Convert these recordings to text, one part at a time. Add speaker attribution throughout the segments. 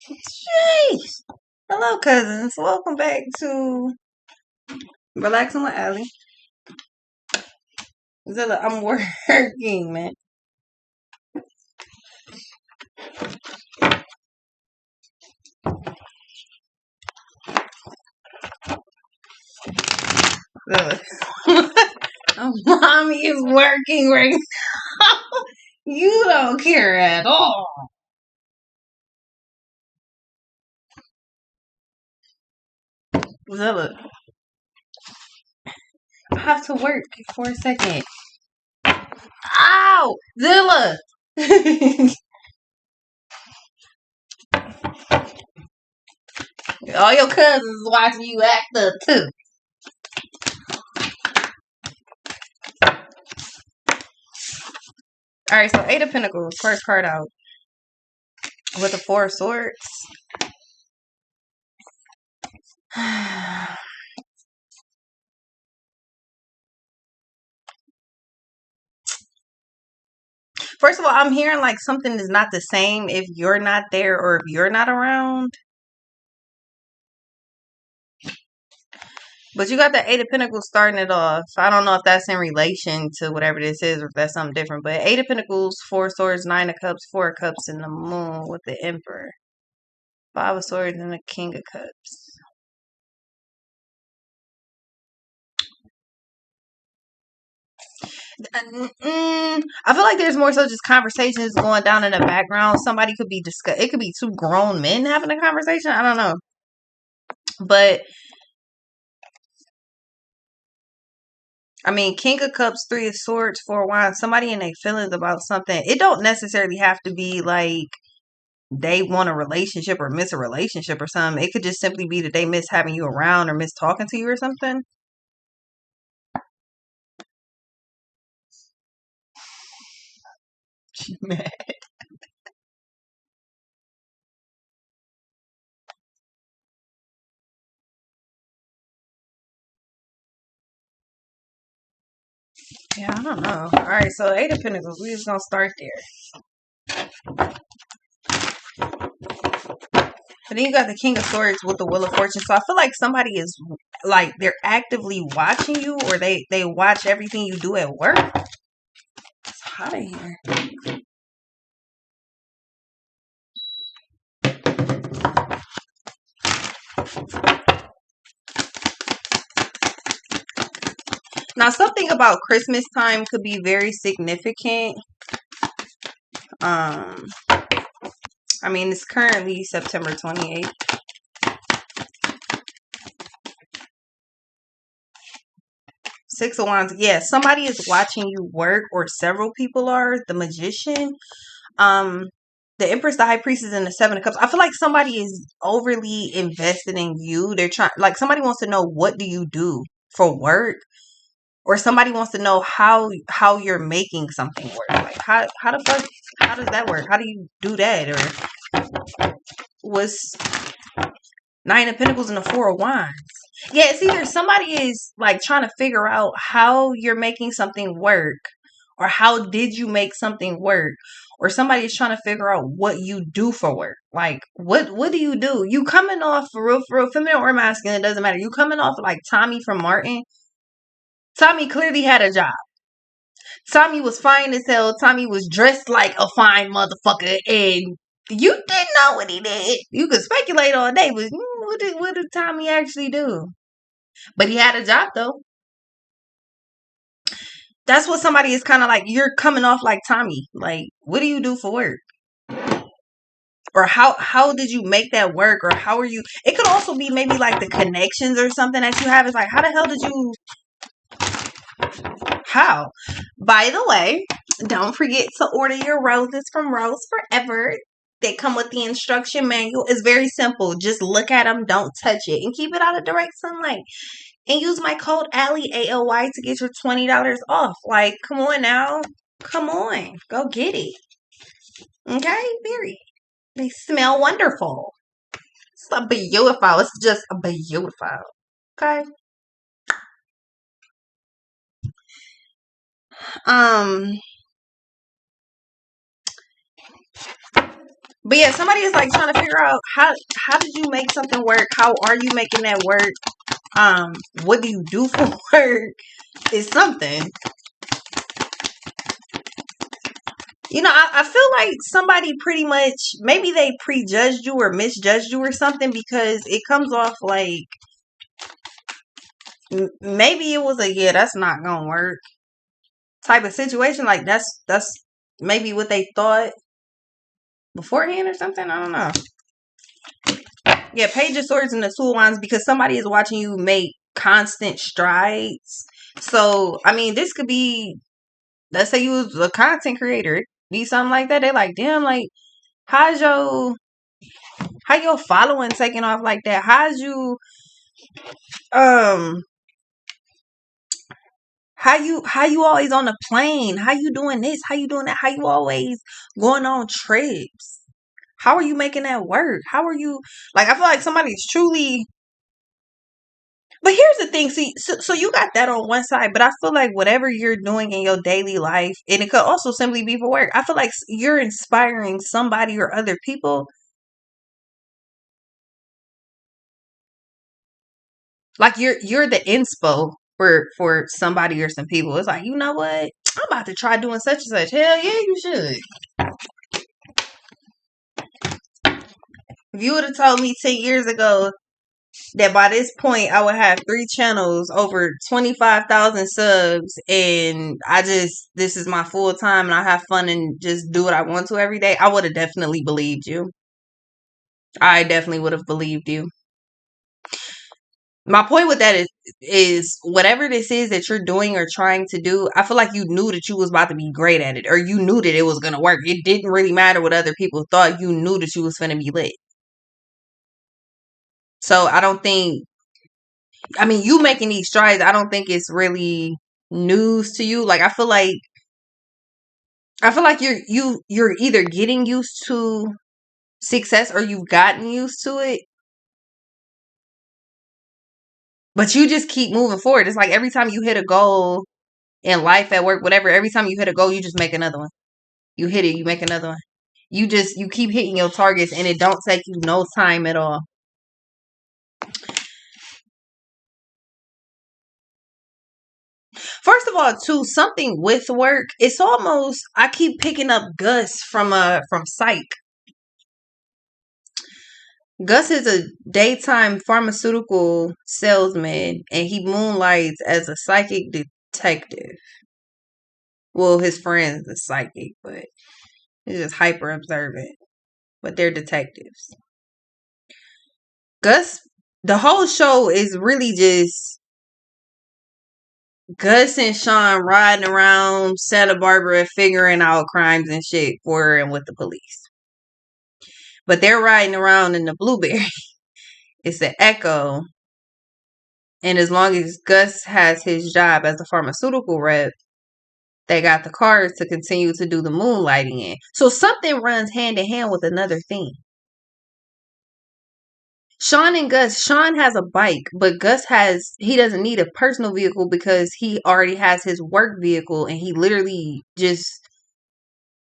Speaker 1: Jeez. Hello, cousins. Welcome back to Relaxing with Allie. Zilla, I'm working, man. Zilla. Mommy is working right now. You don't care at all. Zilla, I have to work for a second. Ow! Zilla! All your cousins watching you act up too. Alright, so Eight of Pentacles, first card out. With the Four of Swords. First of all, I'm hearing like something is not the same if you're not there or if you're not around. But you got the Eight of Pentacles starting it off. I don't know if that's in relation to whatever this is or if that's something different. But Eight of Pentacles, Four of Swords, Nine of Cups, Four of Cups, and the Moon with the Emperor. Five of Swords and the King of Cups. I feel like there's more so just conversations going down in the background. Somebody could be it could be two grown men having a conversation. I don't know. But I mean, King of Cups, Three of Swords, Four of Wands, somebody in their feelings about something. It don't necessarily have to be like they want a relationship or miss a relationship or something. It could just simply be that they miss having you around or miss talking to you or something. She mad. Yeah, I don't know. All right, so Eight of Pentacles. We just gonna start there. But then you got the King of Swords with the Wheel of Fortune. So I feel like somebody is like they're actively watching you, or they watch everything you do at work. It's hot in here. Now, something about Christmas time could be very significant. I mean, it's currently September 28th. Six of Wands. Yeah, somebody is watching you work, or several people are. The Magician. The Empress, the High Priestess, and the Seven of Cups. I feel like somebody is overly invested in you. They're trying, like somebody wants to know what do you do for work, or somebody wants to know how you're making something work. Like how the fuck, how does that work? How do you do that? Or what's Nine of Pentacles and the Four of Wands? Yeah, it's either somebody is like trying to figure out how you're making something work, or how did you make something work, or somebody is trying to figure out what you do for work. Like what do you do? You coming off for real, feminine or masculine, it doesn't matter. You coming off like Tommy from Martin. Tommy clearly had a job. Tommy was fine as hell. Tommy was dressed like a fine motherfucker, and you didn't know what he did. You could speculate all day, but what did Tommy actually do? But he had a job though. That's what somebody is kind of like. You're coming off like Tommy. Like, what do you do for work? Or how did you make that work? Or how are you? It could also be maybe like the connections or something that you have. It's like, how the hell did you? How? By the way, don't forget to order your roses from Rose Forever. They come with the instruction manual. It's very simple. Just look at them, don't touch it, and keep it out of direct sunlight. And use my code Allie ALY to get your $20 off. Like, come on now. Come on. Go get it. Okay? Period. They smell wonderful. It's a beautiful. It's just a beautiful. Okay? Um But yeah, somebody is like trying to figure out how did you make something work? How are you making that work? What do you do for work? It's something. You know, I feel like somebody pretty much maybe they prejudged you or misjudged you or something because it comes off like maybe it was a yeah, that's not gonna work type of situation. Like that's maybe what they thought beforehand or something. I don't know. Yeah, Page of Swords and the Two of Wands because somebody is watching you make constant strides. So I mean, this could be. Let's say you was a content creator, it be something like that. They're like, damn, like how's how your following taking off like that? How's you um how you always on the plane? How you doing this? How you doing that? How you always going on trips? How are you making that work? How are you like I feel like somebody's truly but here's the thing, see, so you got that on one side, but I feel like whatever you're doing in your daily life, and it could also simply be for work. I feel like you're inspiring somebody or other people. Like you're the inspo for somebody or some people. It's like, you know what? I'm about to try doing such and such. Hell yeah, you should. If you would have told me 10 years ago that by this point I would have 3 channels, over 25,000 subs, and this is my full time and I have fun and just do what I want to every day, I would have definitely believed you. I definitely would have believed you. My point with that is whatever this is that you're doing or trying to do, I feel like you knew that you was about to be great at it, or you knew that it was gonna work. It didn't really matter what other people thought. You knew that you was gonna be lit. So I don't think, I mean, you making these strides, I don't think it's really news to you. Like I feel like you're either getting used to success or you've gotten used to it, but you just keep moving forward. It's like every time you hit a goal in life, at work, whatever, every time you hit a goal, you just make another one. You hit it, you make another one. You keep hitting your targets and it don't take you no time at all. First of all, too, something with work, it's almost I keep picking up Gus from Psych. Gus is a daytime pharmaceutical salesman and he moonlights as a psychic detective. Well, his friend's a psychic, but he's just hyper observant. But they're detectives. Gus, the whole show is really just Gus and Sean riding around Santa Barbara figuring out crimes and shit for and with the police. But they're riding around in the Blueberry. It's an Echo. And as long as Gus has his job as a pharmaceutical rep, they got the cars to continue to do the moonlighting in. So something runs hand in hand with another thing. Sean and Gus, Sean has a bike, but he doesn't need a personal vehicle because he already has his work vehicle and he literally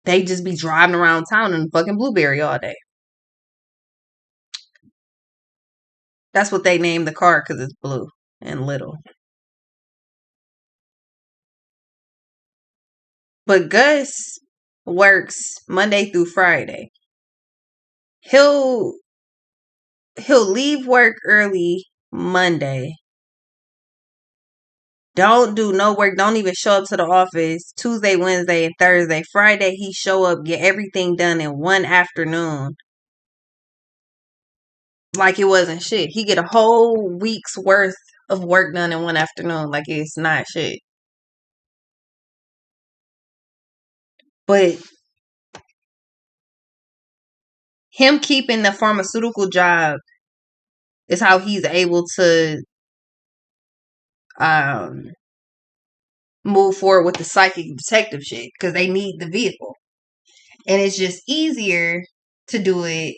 Speaker 1: they just be driving around town in fucking Blueberry all day. That's what they named the car because it's blue and little. But Gus works Monday through Friday. He'll leave work early Monday. Don't do no work. Don't even show up to the office Tuesday, Wednesday, and Thursday. Friday, he show up, get everything done in one afternoon. Like it wasn't shit. He get a whole week's worth of work done in one afternoon. Like it's not shit. But him keeping the pharmaceutical job is how he's able to um move forward with the psychic detective shit because they need the vehicle. And it's just easier to do it.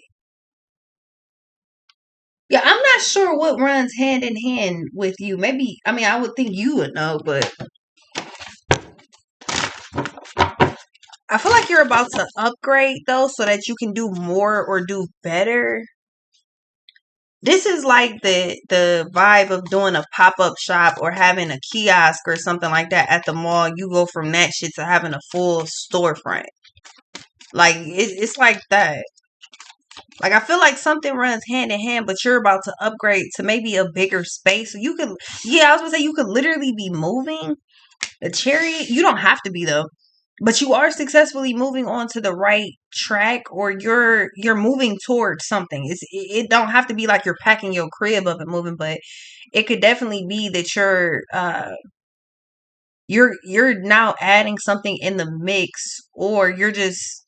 Speaker 1: Yeah, I'm not sure what runs hand in hand with you. Maybe, I mean, I would think you would know, but I feel like you're about to upgrade though so that you can do more or do better. This is like the vibe of doing a pop-up shop or having a kiosk or something like that at the mall. You go from that shit to having a full storefront. Like it's like that. Like I feel like something runs hand in hand, but you're about to upgrade to maybe a bigger space. So you could, yeah, I was gonna say you could literally be moving the chariot. You don't have to be though, but you are successfully moving on to the right track, or you're moving towards something. It don't have to be like you're packing your crib up and moving, but it could definitely be that you're now adding something in the mix, or you're just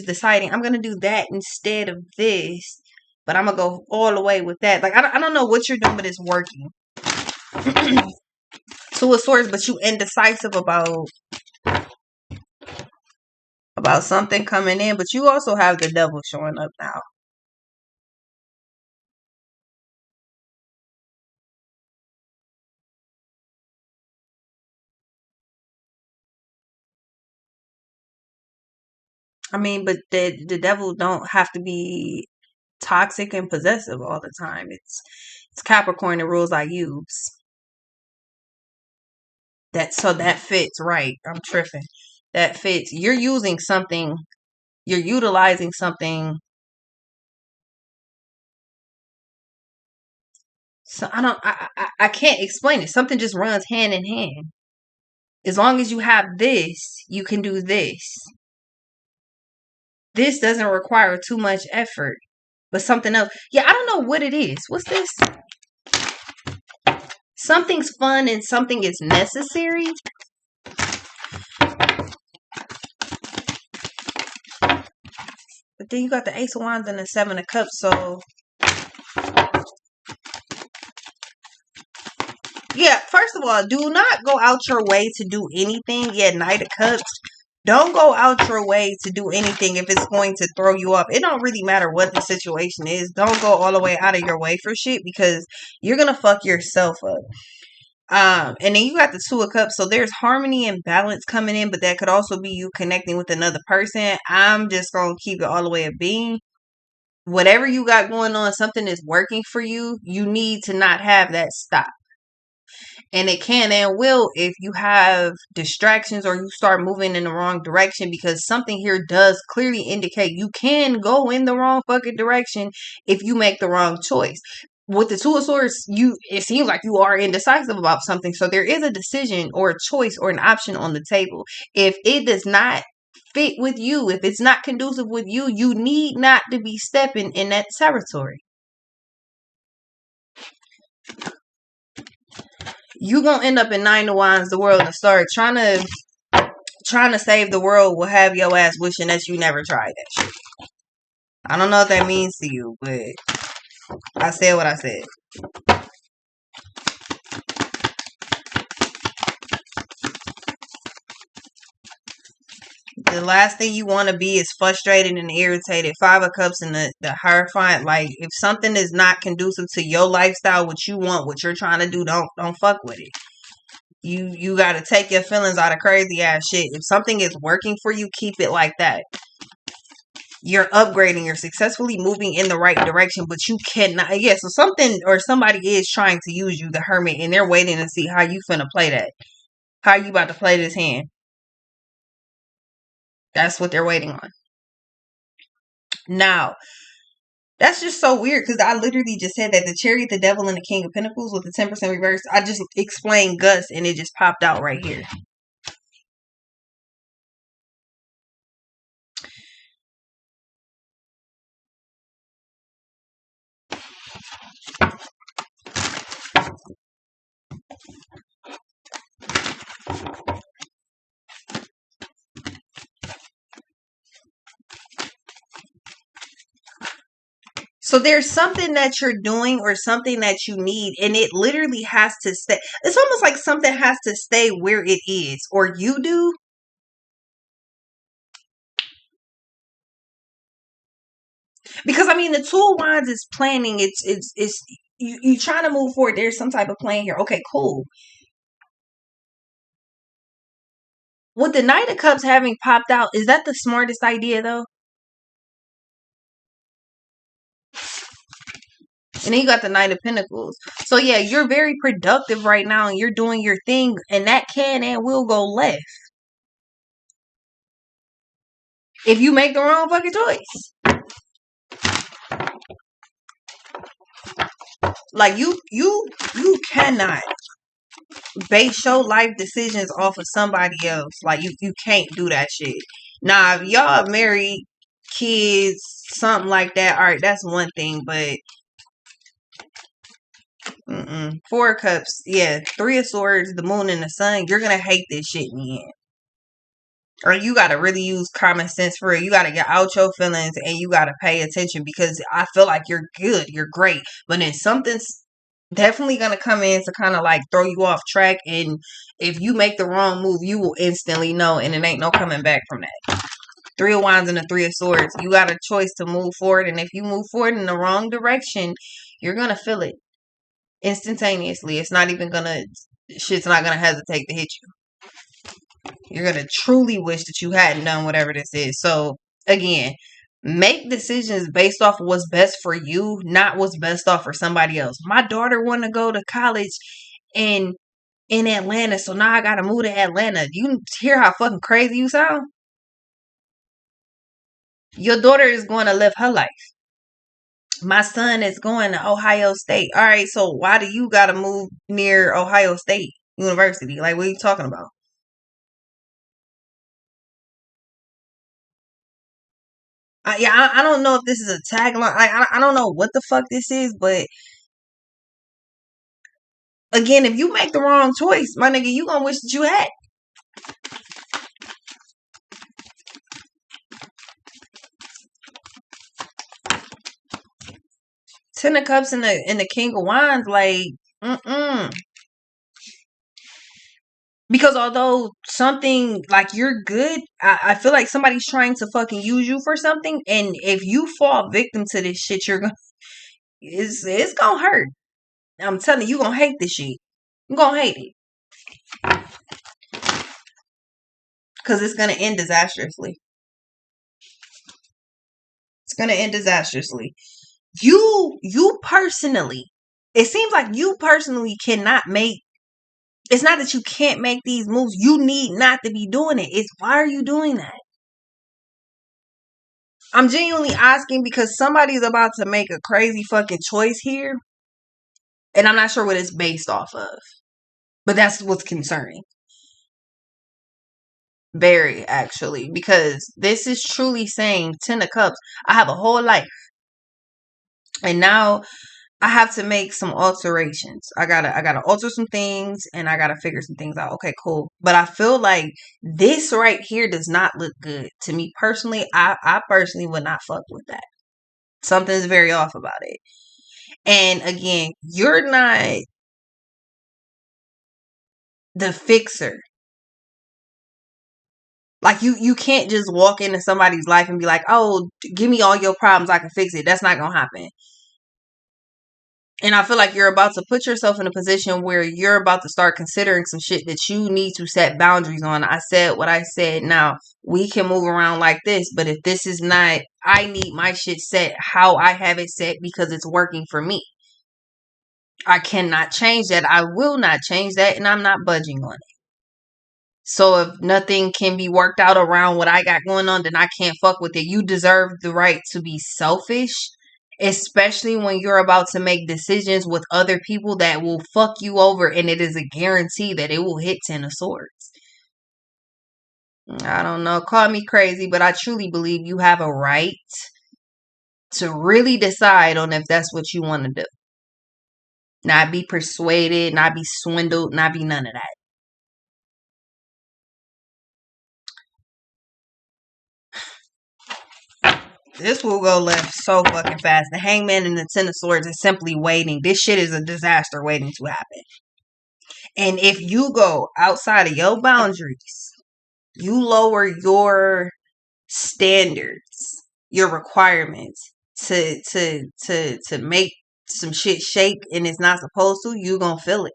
Speaker 1: deciding I'm gonna do that instead of this, but I'm gonna go all the way with that. Like I don't know what you're doing, but it's working. Two of Swords, but you indecisive about something coming in, but you also have the Devil showing up now. I mean, but the Devil don't have to be toxic and possessive all the time. It's Capricorn, the rules I use. That fits right. I'm tripping. That fits. You're using something. You're utilizing something. So I don't. I can't explain it. Something just runs hand in hand. As long as you have this, you can do this. This doesn't require too much effort. But something else. Yeah, I don't know what it is. What's this? Something's fun and something is necessary. But then you got the Ace of Wands and the Seven of Cups. So yeah, first of all, do not go out your way to do anything. Yeah, Knight of Cups. Don't go out your way to do anything if it's going to throw you off. It don't really matter what the situation is. Don't go all the way out of your way for shit because you're gonna fuck yourself up. And then you got the Two of Cups, so there's harmony and balance coming in, but that could also be you connecting with another person. I'm just gonna keep it all the way at being. Whatever you got going on, something is working for you. You need to not have that stop. And it can and will if you have distractions or you start moving in the wrong direction, because something here does clearly indicate you can go in the wrong fucking direction if you make the wrong choice. With the Two of Swords, it seems like you are indecisive about something. So there is a decision or a choice or an option on the table. If it does not fit with you, if it's not conducive with you, you need not to be stepping in that territory. You gonna end up in Nine of Wands, the World, and start trying to save the world will have your ass wishing that you never tried that shit. I don't know what that means to you, but I said what I said. The last thing you want to be is frustrated and irritated. Five of Cups and the Hierophant. Like, if something is not conducive to your lifestyle, what you want, what you're trying to do, don't fuck with it. You got to take your feelings out of crazy ass shit. If something is working for you, keep it like that. You're upgrading, you're successfully moving in the right direction, but you cannot. Yeah, so something or somebody is trying to use you, the Hermit, and they're waiting to see how you finna play that. How you about to play this hand? That's what they're waiting on. Now, that's just so weird because I literally just said that the Chariot, the Devil, and the King of Pentacles with the 10% reverse. I just explained Gus and it just popped out right here. So there's something that you're doing or something that you need, and it literally has to stay. It's almost like something has to stay where it is, or you do. Because I mean, the Two of Wands is planning. It's you trying to move forward. There's some type of plan here. Okay, cool. With the Knight of Cups having popped out, is that the smartest idea though? And then you got the Knight of Pentacles. So yeah, you're very productive right now and you're doing your thing, and that can and will go left if you make the wrong fucking choice. Like you cannot base your life decisions off of somebody else. Like you can't do that shit. Now, if y'all married, kids, something like that, all right, that's one thing. But Four of Cups, yeah, Three of Swords, the Moon and the Sun, you're gonna hate this shit in the end. Or you gotta really use common sense for it. You gotta get out your feelings and you gotta pay attention, because I feel like you're good, you're great, but then something's definitely gonna come in to kind of like throw you off track. And if you make the wrong move, you will instantly know, and it ain't no coming back from that. Three of Wands and the Three of Swords. You got a choice to move forward, and if you move forward in the wrong direction, you're gonna feel it instantaneously. It's not even gonna, shit's not gonna hesitate to hit you. You're gonna truly wish that you hadn't done whatever this is. So again, make decisions based off of what's best for you, not what's best off for somebody else. My daughter wanted to go to college in Atlanta, so now I gotta move to Atlanta. You hear how fucking crazy you sound? Your daughter is going to live her life. My son is going to Ohio State. All right, so why do you gotta move near Ohio State University? Like, what are you talking about? I don't know if this is a tagline. I don't know what the fuck this is, but again, if you make the wrong choice, my nigga, you gonna wish that you had. Ten of Cups and the King of Wands, like, because although something like you're good, I feel like somebody's trying to fucking use you for something, and if you fall victim to this shit, you're gonna it's gonna hurt. I'm telling you, you're gonna hate this shit. You're gonna hate it. Because it's gonna end disastrously. It's gonna end disastrously. You personally, it seems like you personally cannot make, it's not that you can't make these moves. You need not to be doing it. It's why are you doing that? I'm genuinely asking because somebody's about to make a crazy fucking choice here. And I'm not sure what it's based off of. But that's what's concerning. Very, actually. Because this is truly saying, Ten of Cups, I have a whole life. And now I have to make some alterations. I gotta alter some things, and I gotta figure some things out. Okay, cool. But I feel like this right here does not look good to me personally. I personally would not fuck with that. Something's very off about it. And again, you're not the fixer. Like you can't just walk into somebody's life and be like, "Oh, give me all your problems, I can fix it." That's not gonna happen. And I feel like you're about to put yourself in a position where you're about to start considering some shit that you need to set boundaries on. I said what I said. Now, we can move around like this, but if this is not, I need my shit set how I have it set because it's working for me. I cannot change that. I will not change that, and I'm not budging on it. So if nothing can be worked out around what I got going on, then I can't fuck with it. You deserve the right to be selfish, especially when you're about to make decisions with other people that will fuck you over, and it is a guarantee that it will hit Ten of Swords. I don't know. Call me crazy, but I truly believe you have a right to really decide on if that's what you want to do. Not be persuaded, not be swindled, not be none of that. This will go left so fucking fast. The Hangman and the Ten of Swords is simply waiting. This shit is a disaster waiting to happen. And if you go outside of your boundaries, you lower your standards, your requirements to make some shit shake and it's not supposed to, you gonna feel it.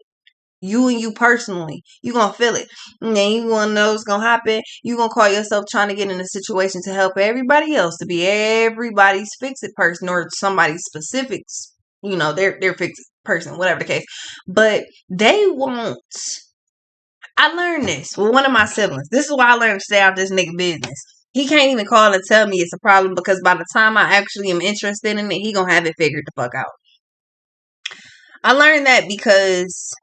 Speaker 1: You and you personally, you gonna feel it. And then you gonna know it's gonna happen. You gonna call yourself trying to get in a situation to help everybody else, to be everybody's fix-it person or somebody's specifics, their fix-it person, whatever the case. But they won't. I learned this with one of my siblings. This is why I learned to stay out this nigga business. He can't even call and tell me it's a problem because by the time I actually am interested in it, he gonna have it figured the fuck out. I learned that because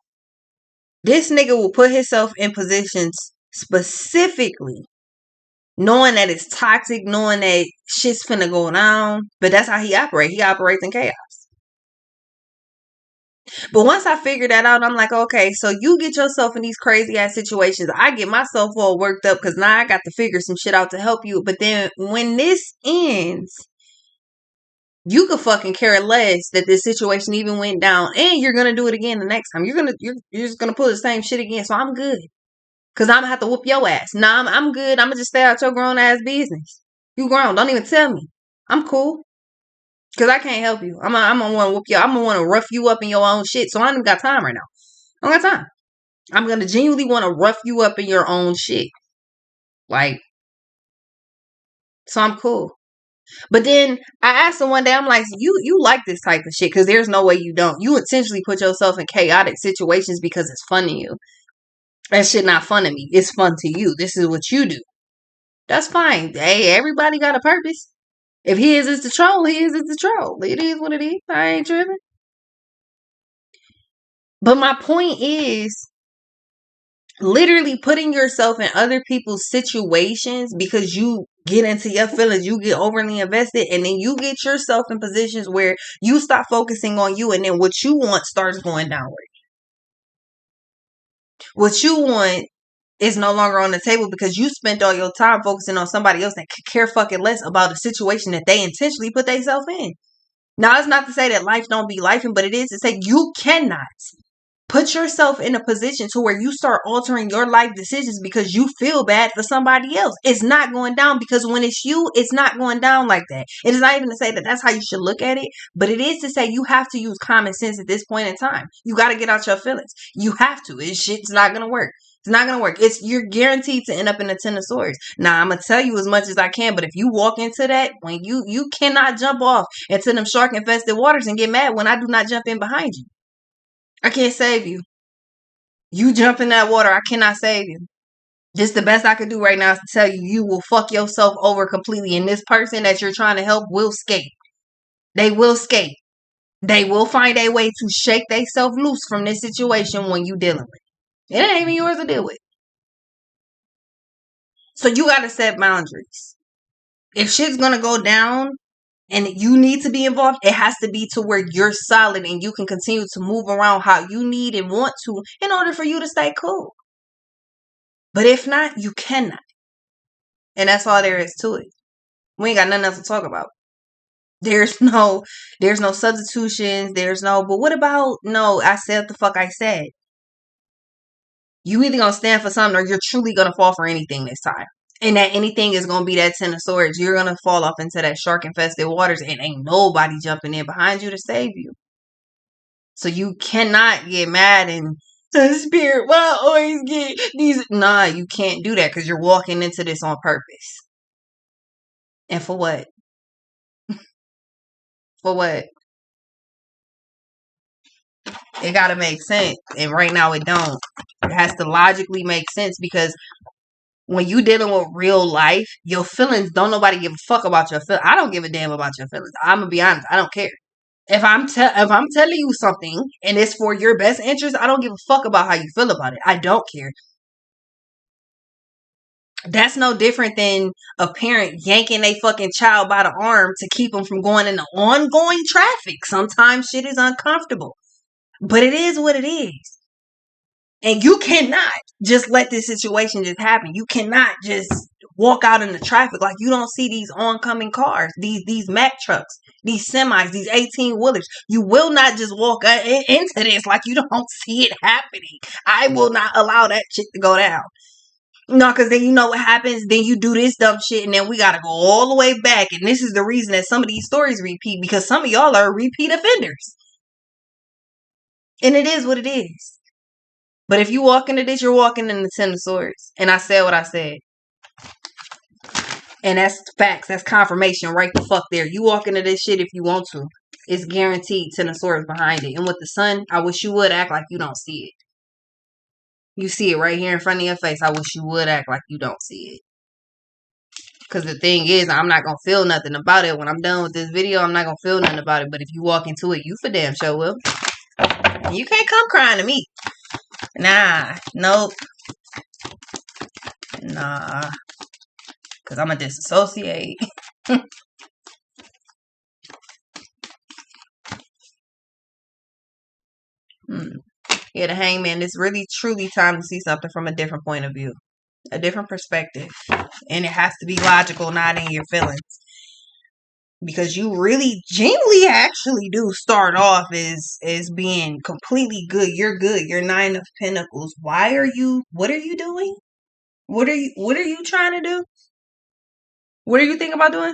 Speaker 1: this nigga will put himself in positions specifically knowing that it's toxic, knowing that shit's finna go down. But that's how he operates. He operates in chaos. But once I figured that out, I'm like, okay, so you get yourself in these crazy ass situations. I get myself all worked up because now I got to figure some shit out to help you. But then when this ends, you could fucking care less that this situation even went down, and you're gonna do it again the next time. You're just gonna pull the same shit again. So I'm good, cause I'm gonna have to whoop your ass. Nah, I'm good. I'm gonna just stay out your grown ass business. You grown. Don't even tell me. I'm cool, cause I can't help you. I'm gonna want to whoop you. I'm gonna want to rough you up in your own shit. So I don't even got time right now. I don't got time. I'm gonna genuinely want to rough you up in your own shit. Like, so I'm cool. But then I asked him one day, I'm like, you like this type of shit because there's no way you don't. You essentially put yourself in chaotic situations because it's fun to you. That shit not fun to me. It's fun to you. This is what you do. That's fine. Hey, everybody got a purpose. If his is the troll, his is the troll. It is what it is. I ain't tripping. But my point is, literally putting yourself in other people's situations because you get into your feelings, you get overly invested, and then you get yourself in positions where you stop focusing on you, and then what you want starts going downward. What you want is no longer on the table because you spent all your time focusing on somebody else that could care fucking less about a situation that they intentionally put themselves in. Now, it's not to say that life don't be lifing, but it is to say you cannot put yourself in a position to where you start altering your life decisions because you feel bad for somebody else. It's not going down because when it's you, it's not going down like that. It is not even to say that that's how you should look at it, but it is to say you have to use common sense at this point in time. You got to get out your feelings. You have to. Shit's not going to work. It's not going to work. You're guaranteed to end up in a Ten of Swords. Now, I'm going to tell you as much as I can, but if you walk into that, when you cannot jump off into them shark infested waters and get mad when I do not jump in behind you. I can't save you. You jump in that water, I cannot save you. Just the best I could do right now is to tell you, you will fuck yourself over completely. And this person that you're trying to help will skate. They will skate. They will find a way to shake themselves loose from this situation when you dealing with it. It ain't even yours to deal with. So you got to set boundaries. If shit's going to go down and you need to be involved, it has to be to where you're solid and you can continue to move around how you need and want to in order for you to stay cool. But if not, you cannot. And that's all there is to it. We ain't got nothing else to talk about. There's no substitutions. But what about, no, I said what the fuck I said. You either gonna stand for something or you're truly gonna fall for anything this time. And that anything is gonna be that Ten of Swords. You're gonna fall off into that shark infested waters and ain't nobody jumping in behind you to save you. So you cannot get mad and spirit, why I always get these. Nah, you can't do that because you're walking into this on purpose. And for what? For what? It gotta make sense. And right now it don't. It has to logically make sense because when you dealing with real life, your feelings, don't nobody give a fuck about your feelings. I don't give a damn about your feelings. I'm gonna be honest. I don't care. If I'm telling you something and it's for your best interest, I don't give a fuck about how you feel about it. I don't care. That's no different than a parent yanking a fucking child by the arm to keep them from going into ongoing traffic. Sometimes shit is uncomfortable, but it is what it is. And you cannot just let this situation just happen. You cannot just walk out in the traffic like you don't see these oncoming cars, these Mack trucks, these semis, these 18-wheelers. You will not just walk into this like you don't see it happening. I will not allow that shit to go down. No, because then you know what happens. Then you do this dumb shit, and then we gotta go all the way back. And this is the reason that some of these stories repeat, because some of y'all are repeat offenders. And it is what it is. But if you walk into this, you're walking in the Ten of Swords. And I said what I said. And that's facts. That's confirmation right the fuck there. You walk into this shit if you want to. It's guaranteed Ten of Swords behind it. And with the Sun, I wish you would act like you don't see it. You see it right here in front of your face. I wish you would act like you don't see it. Because the thing is, I'm not going to feel nothing about it. When I'm done with this video, I'm not going to feel nothing about it. But if you walk into it, you for damn sure will. You can't come crying to me. Nah. Nope. Nah. Because I'm going to disassociate. Yeah, the Hangman, it's really truly time to see something from a different point of view. A different perspective. And it has to be logical, not in your feelings. Because you really genuinely actually do start off as being completely good. You're good. You're Nine of Pentacles. What are you doing? What are you trying to do? What are you thinking about doing?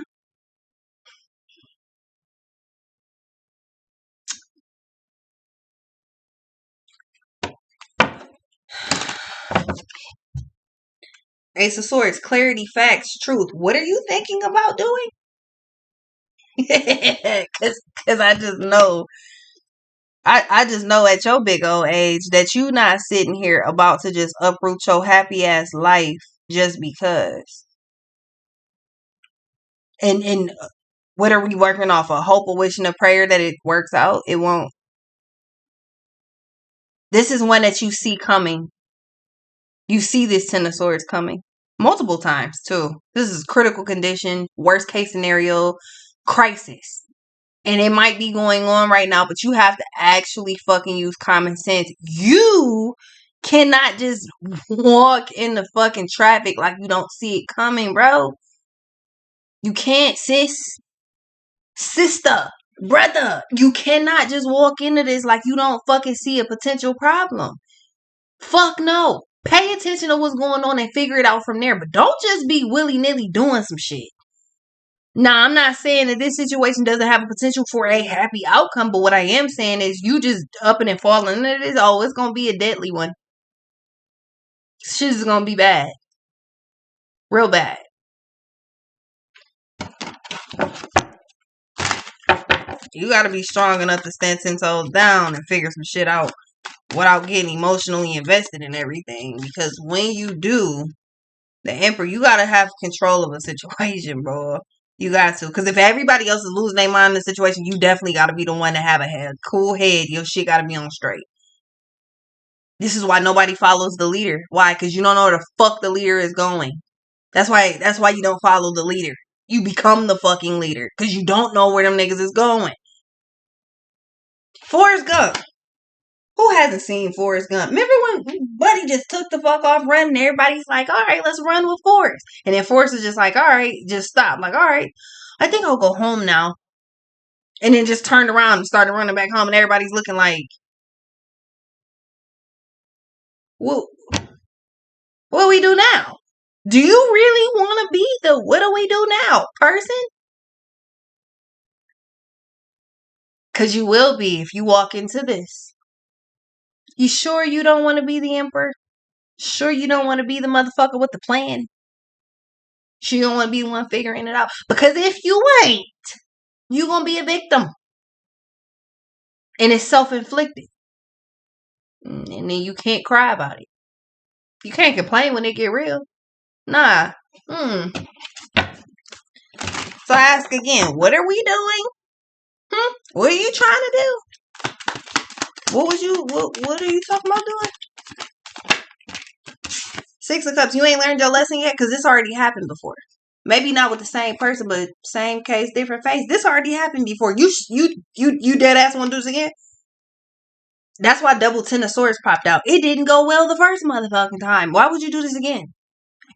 Speaker 1: Ace of Swords, clarity, facts, truth. What are you thinking about doing? Cause I just know. I just know at your big old age that you not sitting here about to just uproot your happy ass life just because. And what are we working off? A hope, a wish, and a prayer that it works out? It won't. This is one that you see coming. You see this Ten of Swords coming multiple times too. This is critical condition, worst case scenario, crisis. And it might be going on right now, but you have to actually fucking use common sense. You cannot just walk in the fucking traffic like you don't see it coming, bro. You can't, sis. Sister. Brother. You cannot just walk into this like you don't fucking see a potential problem. Fuck no. Pay attention to what's going on and figure it out from there. But don't just be willy-nilly doing some shit. Now, I'm not saying that this situation doesn't have a potential for a happy outcome, but what I am saying is you just upping and falling into this. Oh, it's going to be a deadly one. Shit is going to be bad. Real bad. You got to be strong enough to stand 10 toes down and figure some shit out without getting emotionally invested in everything. Because when you do, the Emperor, you got to have control of a situation, bro. You got to. Because if everybody else is losing their mind in the situation, you definitely got to be the one to have a cool head. Your shit got to be on straight. This is why nobody follows the leader. Why? Because you don't know where the fuck the leader is going. That's why you don't follow the leader. You become the fucking leader. Because you don't know where them niggas is going. Forrest Gump. Who hasn't seen Forrest Gump? Remember when Buddy just took the fuck off running? Everybody's like, all right, let's run with Forrest. And then Forrest is just like, all right, just stop. Like, all right, I think I'll go home now. And then just turned around and started running back home. And everybody's looking like, well, what do we do now? Do you really want to be the what do we do now person? Because you will be if you walk into this. You sure you don't want to be the Emperor? Sure you don't want to be the motherfucker with the plan? Sure you don't want to be the one figuring it out? Because if you ain't, you going to be a victim. And it's self-inflicted. And then you can't cry about it. You can't complain when it get real. Nah. So I ask again, what are we doing? What are you trying to do? What are you talking about doing? Six of Cups, you ain't learned your lesson yet? Because this already happened before. Maybe not with the same person, but same case, different face. This already happened before. You dead ass want to do this again? That's why double Ten of Swords popped out. It didn't go well the first motherfucking time. Why would you do this again?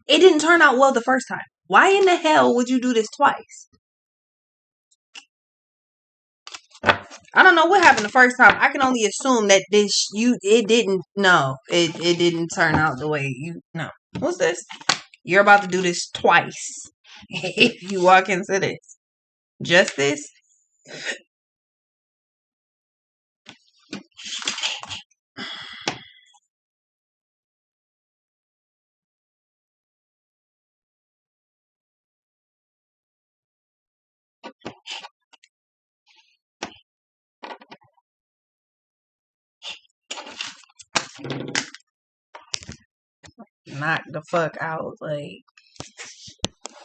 Speaker 1: It didn't turn out well the first time. Why in the hell would you do this twice? I don't know what happened the first time. I can only assume that it didn't turn out the way no. What's this? You're about to do this twice. If you walk into this. Justice. Knock the fuck out. Like,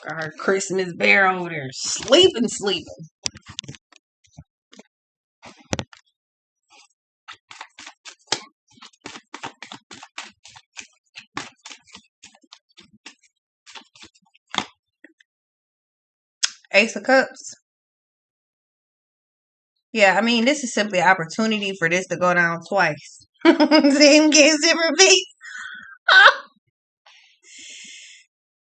Speaker 1: our Christmas bear over there sleeping. Ace of Cups. Yeah, I mean, this is simply an opportunity for this to go down twice. Same game, different beat.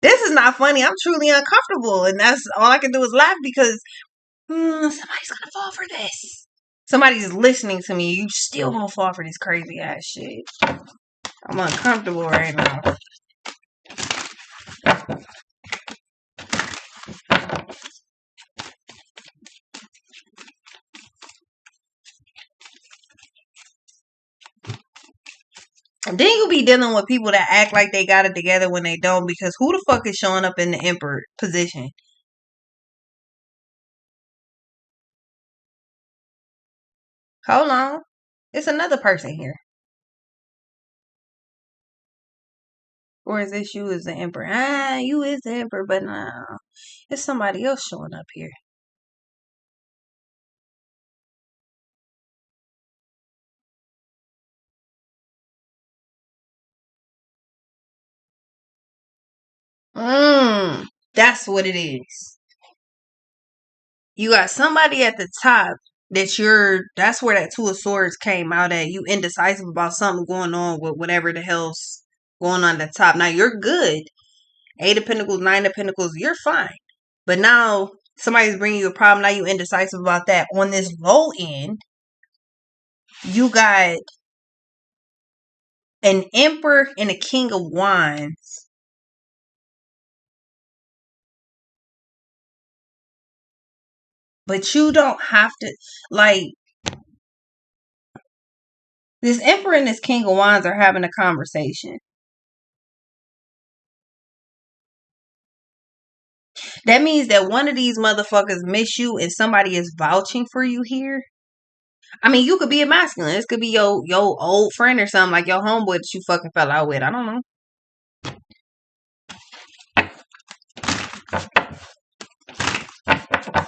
Speaker 1: This is not funny. I'm truly uncomfortable, and that's all I can do is laugh because somebody's gonna fall for this. Somebody's listening to me. You still gonna fall for this crazy ass shit. I'm uncomfortable right now. And then you'll be dealing with people that act like they got it together when they don't, because who the fuck is showing up in the emperor position? Hold on. It's another person here. Or is this you as the emperor? You is the emperor, but no. It's somebody else showing up here. That's what it is. You got somebody at the top that's where that Two of Swords came out at. You indecisive about something going on with whatever the hell's going on at the top. Now you're good. Eight of Pentacles, Nine of Pentacles, you're fine. But now somebody's bringing you a problem. Now you indecisive about that. On this low end, you got an Emperor and a King of Wands. But you don't have to, like, this Emperor and this King of Wands are having a conversation. That means that one of these motherfuckers miss you and somebody is vouching for you here. I mean, you could be a masculine. This could be your old friend or something, like your homeboy that you fucking fell out with. I don't know.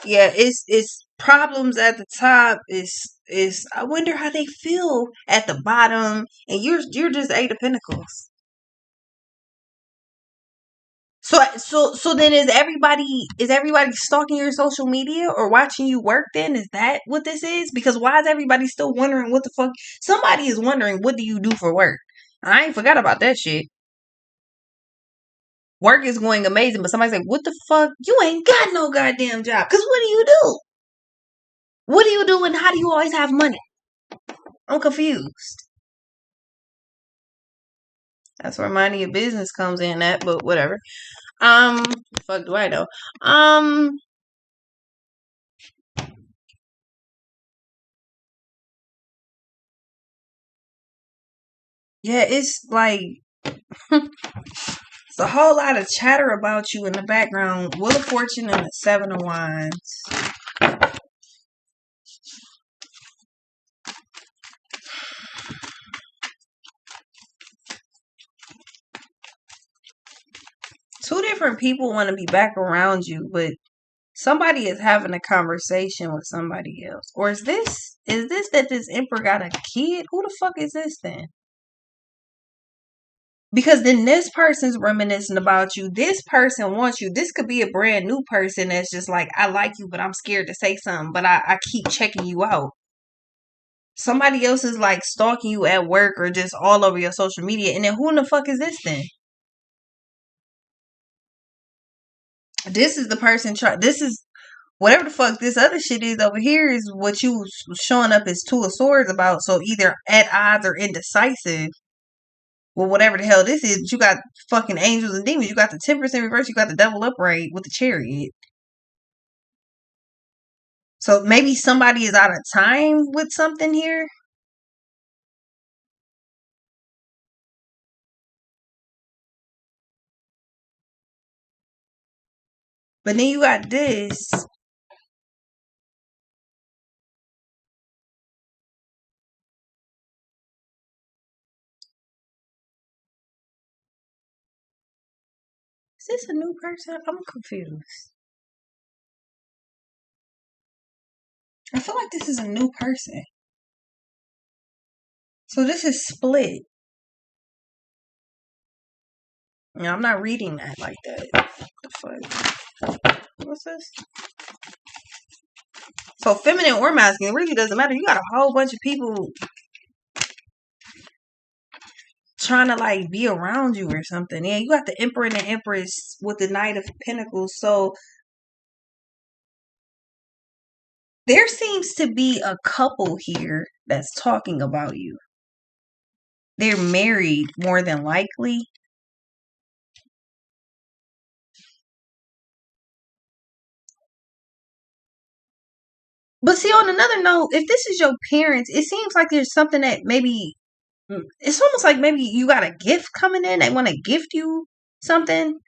Speaker 1: Yeah, it's problems at the top. Is I wonder how they feel at the bottom, and you're just Eight of Pentacles. So then is everybody stalking your social media or watching you work then? Is that what this is? Because why is everybody still wondering what the fuck? Somebody is wondering, what do you do for work? I ain't forgot about that shit. Work is going amazing, but somebody's like, what the fuck? You ain't got no goddamn job. Cause what do you do? What do you do and how do you always have money? I'm confused. That's where minding your business comes in at, but whatever. Fuck do I know? Yeah, it's like it's a whole lot of chatter about you in the background. Wheel of Fortune and the Seven of Wands. Two different people want to be back around you, but somebody is having a conversation with somebody else. Or is this that this Emperor got a kid? Who the fuck is this then? Because then this person's reminiscing about you. This person wants you. This could be a brand new person that's just like, I like you, but I'm scared to say something. But I keep checking you out. Somebody else is like stalking you at work or just all over your social media. And then who in the fuck is this then? This is the person this is whatever the fuck this other shit is over here is what you showing up as Two of Swords about. So either at odds or indecisive. Well, whatever the hell this is, you got fucking angels and demons. You got the Temperance in reverse. You got the Devil upright with the Chariot. So maybe somebody is out of time with something here. But then you got this. this a new person? I'm confused. I feel like this is a new person. So this is split. Yeah, I'm not reading that like that. What the fuck? What's this? So feminine or masculine, it really doesn't matter. You got a whole bunch of people trying to like be around you or something. Yeah, you got the Emperor and the Empress with the Knight of Pentacles. So there seems to be a couple here that's talking about you. They're married more than likely. But see, on another note, if this is your parents, it seems like there's something that maybe it's almost like maybe you got a gift coming in. They want to gift you something.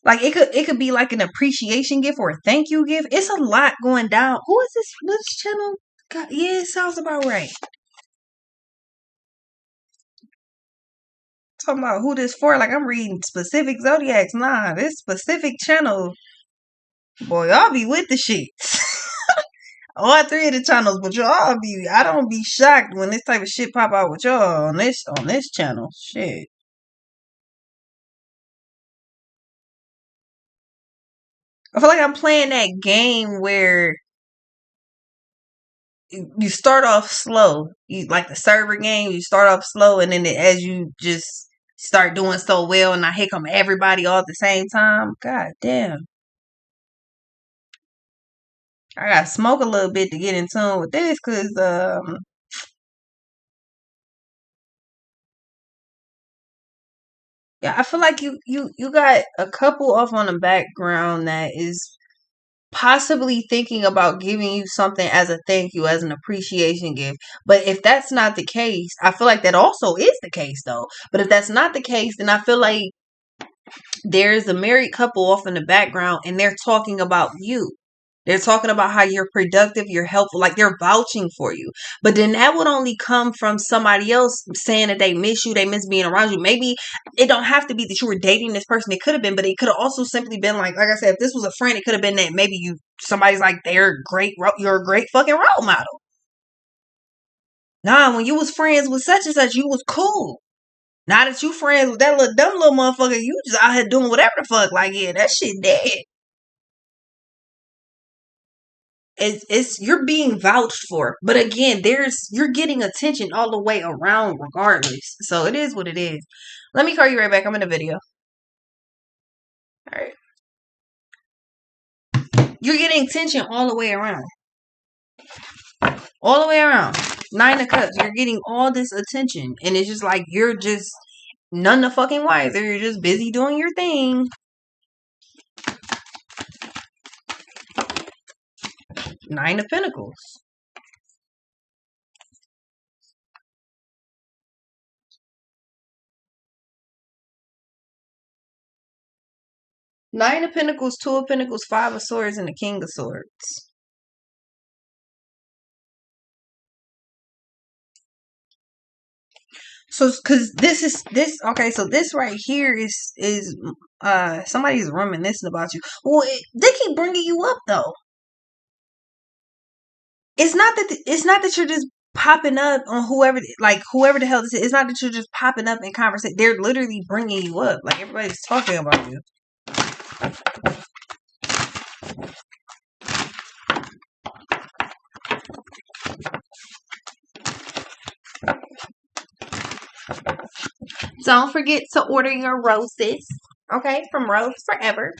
Speaker 1: Like it could be like an appreciation gift or a thank you gift. It's a lot going down. Who is this? Which channel? God, yeah, it sounds about right. Talking about who this for? Like I'm reading specific zodiacs. Nah, this specific channel. Boy, y'all be with the shit. All three of the channels, but y'all be. I don't be shocked when this type of shit pop out with y'all on this channel. Shit. I feel like I'm playing that game where you start off slow. You like the server game. You start off slow, and then as you just start doing so well, and I here come everybody all at the same time. God damn. I gotta smoke a little bit to get in tune with this, cause yeah, I feel like you got a couple off on the background that is possibly thinking about giving you something as a thank you, as an appreciation gift. But if that's not the case, I feel like that also is the case though. But if that's not the case, then I feel like there's a married couple off in the background and they're talking about you. They're talking about how you're productive, you're helpful, like they're vouching for you. But then that would only come from somebody else saying that they miss you, they miss being around you. Maybe it don't have to be that you were dating this person. It could have been, but it could have also simply been like I said, if this was a friend, it could have been that maybe somebody's like they're great, you're a great fucking role model. Nah, when you was friends with such and such, you was cool. Now that you friends with that little dumb little motherfucker, you just out here doing whatever the fuck. Like, yeah, that shit dead. It's you're being vouched for. But again, you're getting attention all the way around regardless. So it is what it is. Let me call you right back. I'm in a video. All right. You're getting attention all the way around. All the way around. Nine of Cups. You're getting all this attention. And it's just like you're just none the fucking wiser. You're just busy doing your thing. Nine of Pentacles. Nine of Pentacles, Two of Pentacles, Five of Swords, and the King of Swords. So, cause okay. So this right here is somebody's reminiscing about you. Well, they keep bringing you up though. It's not that you're just popping up on whoever the hell this is. It's not that you're just popping up in conversation. They're literally bringing you up. Like everybody's talking about you. Don't forget to order your roses, okay, from Rose Forever.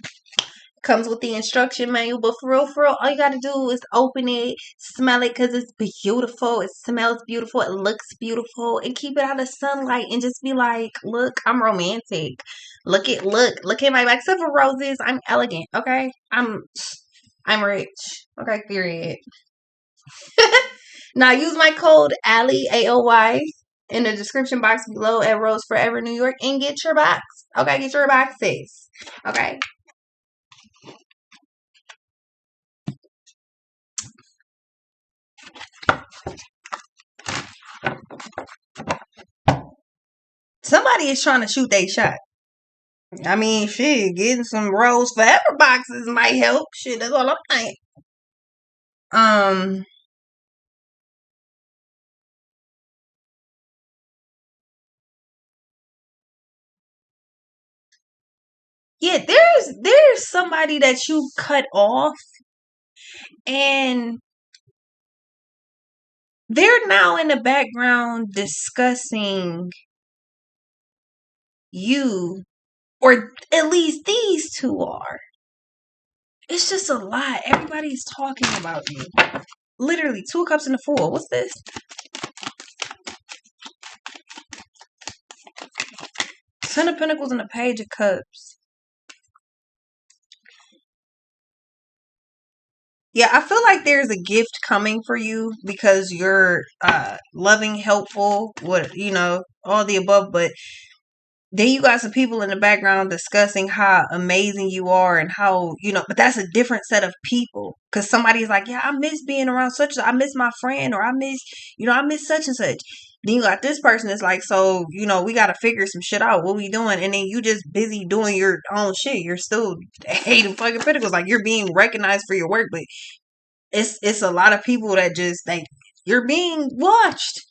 Speaker 1: Comes with the instruction manual, but for real, all you gotta do is open it, smell it, because it's beautiful. It smells beautiful. It looks beautiful. And keep it out of sunlight and just be like, look, I'm romantic. Look at my back. Except for roses, I'm elegant, okay? I'm rich. Okay, period. Now use my code Allie AOY in the description box below at Rose Forever New York and get your box. Okay, get your boxes. Okay. Somebody is trying to shoot their shot. I mean, shit, getting some Rose Forever boxes might help. Shit, that's all I'm saying. Um, yeah, there's somebody that you cut off, and they're now in the background discussing you, or at least these two are. It's just a lot. Everybody's talking about you. Literally, 2 cups in the fool. What's this? Ten of Pentacles and a Page of Cups. Yeah, I feel like there's a gift coming for you because you're loving, helpful, what all the above, but then you got some people in the background discussing how amazing you are and how, but that's a different set of people. Cause somebody's like, yeah, I miss being around such, I miss my friend, or I miss such and such. Then you got this person that's like, so, we got to figure some shit out. What we doing? And then you just busy doing your own shit. You're still hating fucking Pentacles. Like, you're being recognized for your work, but it's a lot of people that just think you're being watched.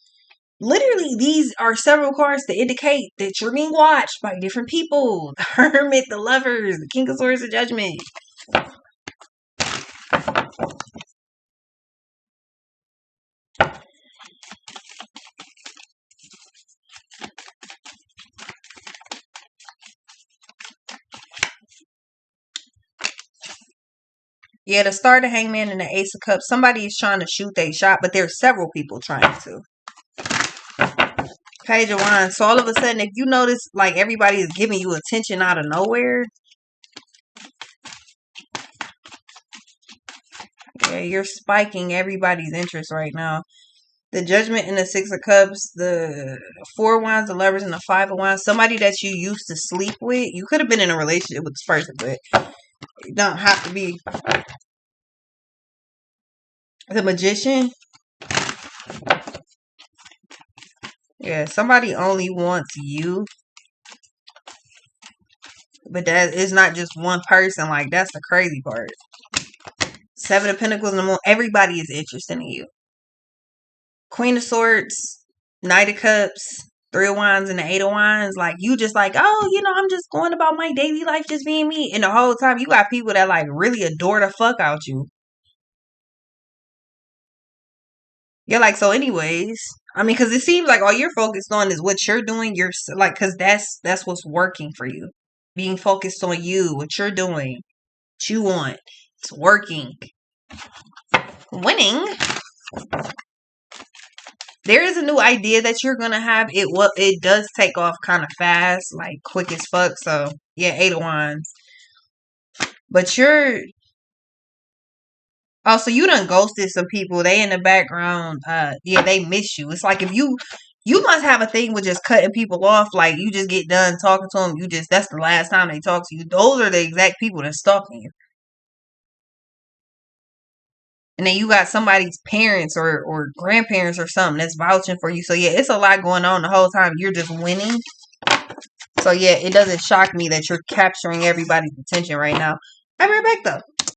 Speaker 1: Literally, these are several cards to indicate that you're being watched by different people. The Hermit, the Lovers, the King of Swords, the Judgment. Yeah, the Star, the Hangman, and the Ace of Cups. Somebody is trying to shoot their shot, but there's several people trying to. Page of Wands. So all of a sudden, if you notice, like, everybody is giving you attention out of nowhere. Yeah, you're spiking everybody's interest right now. The Judgment and the Six of Cups, the Four of Wands, the Lovers, and the Five of Wands. Somebody that you used to sleep with. You could have been in a relationship with this person, but you don't have to be. The Magician. Yeah, somebody only wants you. But that is not just one person. Like, that's the crazy part. Seven of Pentacles and the Moon. Everybody is interested in you. Queen of Swords, Knight of Cups, Three of Wands, and the Eight of Wands. Like, you just like, oh, I'm just going about my daily life just being me. And the whole time, you got people that, like, really adore the fuck out you. You're like, so anyways. I mean, because it seems like all you're focused on is what you're doing. You're, like, because that's what's working for you. Being focused on you, what you're doing, what you want. It's working. Winning. There is a new idea that you're gonna have. It does take off kind of fast, like quick as fuck. So yeah, Eight of Wands. But you're also, you done ghosted some people. They in the background. Yeah, they miss you. It's like if you must have a thing with just cutting people off. Like, you just get done talking to them. That's the last time they talk to you. Those are the exact people that's stalking you. And then you got somebody's parents or grandparents or something that's vouching for you. So yeah, it's a lot going on the whole time. You're just winning. So yeah, it doesn't shock me that you're capturing everybody's attention right now. I'll be right back though.